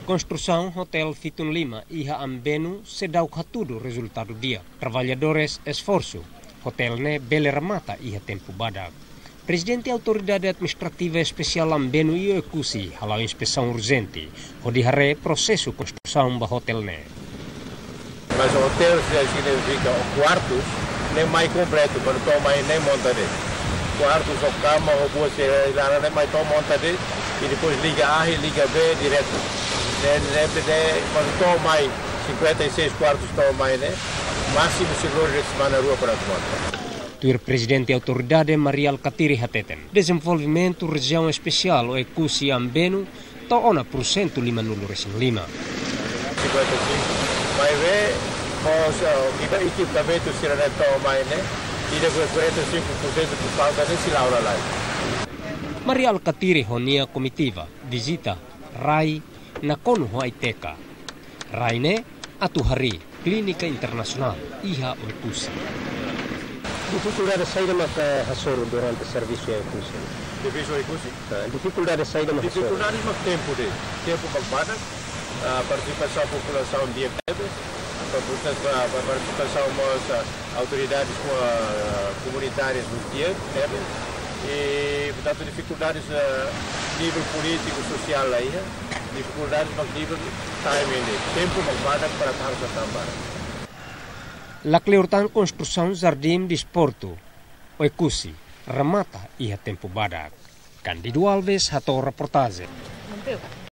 Construção Hotel Fitun Lima iha ambenu sedau hatudo resultado dia. Trabalhadores esforço. Hotel ne bele ramata iha tempo badak. Presidente Autoridade Administrativa Especial ambenu ia ekusi halau inspeção urgente. Hodihare processo construção ba hotel ne. Mas o hotel significa quartos nem mais completo, para tomar nem montade. Quartos ou cama ou boa será nem mais tão montade e depois liga A e liga B direto. Quando toma mais 56 quartos toma mais, né? Máximo seguro de semana rua para tomar. Tuir Presidente Autoridade Marial Katiri hateten. Desenvolvimento região especial o ekusi ambenu to ona % lima nulu resin lima. 55. Mas o equipamento será tão mais, né? E depois 45% por falta desse laura lá. Marial Katiri honia comitiva visita Rai na konu Haiteka. Rai ne atu hari Clínica Internacional iha o ekusi. Dificuldade de saída mas Hasoro durante o serviço é ekusi. Serviço é ekusi? Dificuldade de saída mas dificuldade mas tempo bagbada, participação da população dia participação das autoridades comunitárias no dia e portanto dificuldades nível político social aí, dificuldades no nível timing, tempo bagbada para carga também. La Cleurtan Construção Jardim Desporto, o ekusi, ramata iha tempo badak. Candido Alves, hato reportase.